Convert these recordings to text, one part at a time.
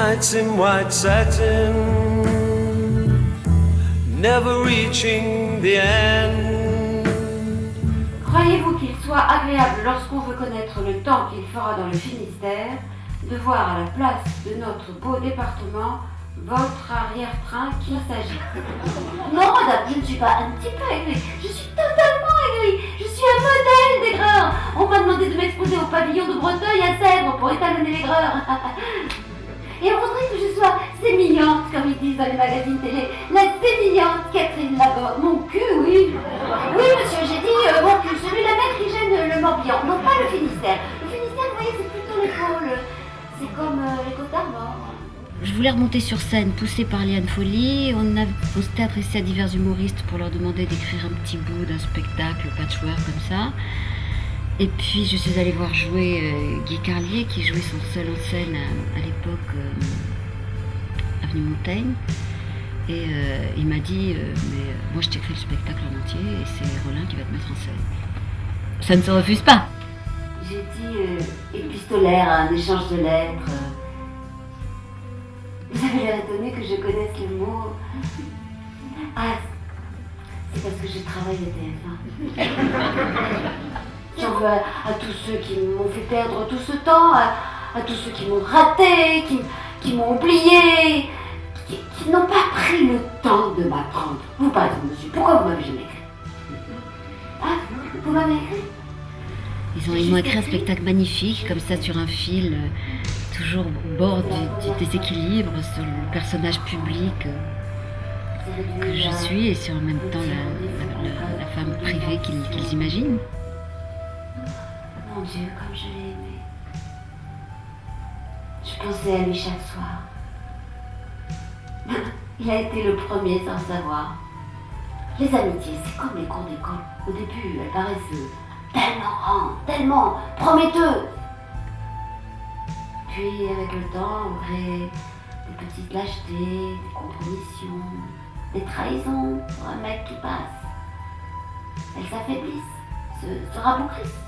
nights in white satin, never reaching the end. Croyez-vous qu'il soit agréable, lorsqu'on veut connaître le temps qu'il fera dans le Finistère, de voir à la place de notre beau département votre arrière-train qu'il s'agit? Non, madame, je ne suis pas un petit peu aigrie. Je suis totalement aigrie. Je suis un modèle d'aigreur. On m'a demandé de m'exposer au pavillon de Breteuil à Sèvres pour étalonner l'aigreur. Et on voudrait que je sois sémillante, comme ils disent dans les magazines télé. La sémillante Catherine Laborde. Mon cul, oui. Oui, monsieur, j'ai dit mon cul, celui de la mer qui gêne le Morbihan. Non, pas le Finistère. Le Finistère, vous voyez, c'est plutôt l'épaule. C'est comme les côtes d'Armor. Je voulais remonter sur scène, poussée par Liane Folly. On s'était adressé à divers humoristes pour leur demander d'écrire un petit bout d'un spectacle patchwork comme ça. Et puis je suis allée voir jouer Guy Carlier, qui jouait son seul en scène à l'époque Avenue Montaigne. Et il m'a dit mais moi je t'écris le spectacle en entier et c'est Rollin qui va te mettre en scène. Ça ne se refuse pas. J'ai dit épistolaire, un échange de lettres. Vous avez l'air étonné que je connaisse le mot. Ah, c'est parce que je travaille à TF1. J'en veux à tous ceux qui m'ont fait perdre tout ce temps, à tous ceux qui m'ont raté, qui m'ont oublié, qui n'ont pas pris le temps de m'apprendre. Vous, par exemple, monsieur, pourquoi vous m'avez jamais écrit? Ah, vous m'avez écrit? Ils m'ont écrit un spectacle magnifique, comme ça, sur un fil, toujours au bord du déséquilibre, sur le personnage public que je suis et sur en même temps la femme privée qu'ils imaginent. Mon Dieu, comme je l'ai aimé. Je pensais à lui chaque soir. Il a été le premier sans le savoir. Les amitiés, c'est comme les cours d'école. Au début, elles paraissent tellement prometteuses. Puis, avec le temps, on crée des petites lâchetés, des compromissions, des trahisons pour un mec qui passe. Elles s'affaiblissent, se raboucrissent.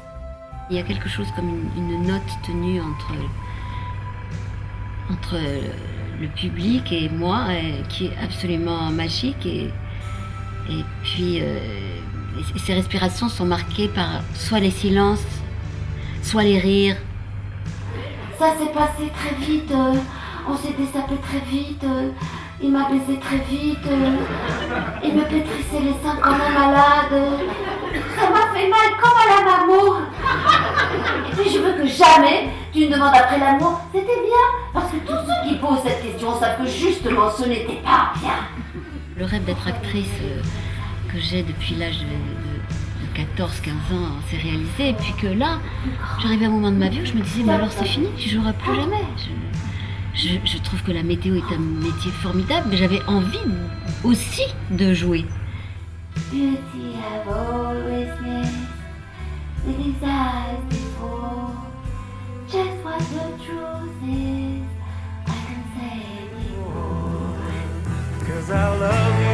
Il y a quelque chose comme une note tenue entre le public et moi qui est absolument magique et puis ces respirations sont marquées par soit les silences, soit les rires. Ça s'est passé très vite, on s'est désapé très vite, il m'a baisé très vite, il me pétrissait les seins comme un malade, ça m'a fait mal comme à la maman. Et puis je veux que jamais tu me demandes après l'amour, c'était bien, parce que tous ceux qui posent cette question savent que justement ce n'était pas bien. Le rêve d'être actrice que j'ai depuis l'âge de 14-15 ans s'est réalisé, et puis que là, j'arrivais à un moment de ma vie où je me disais, mais alors c'est fini, tu joueras plus jamais. Je trouve que la météo est un métier formidable, mais j'avais envie aussi de jouer. Beauty I've always missed, the desires before, just what the truth is, I can say it before. 'Cause I love you.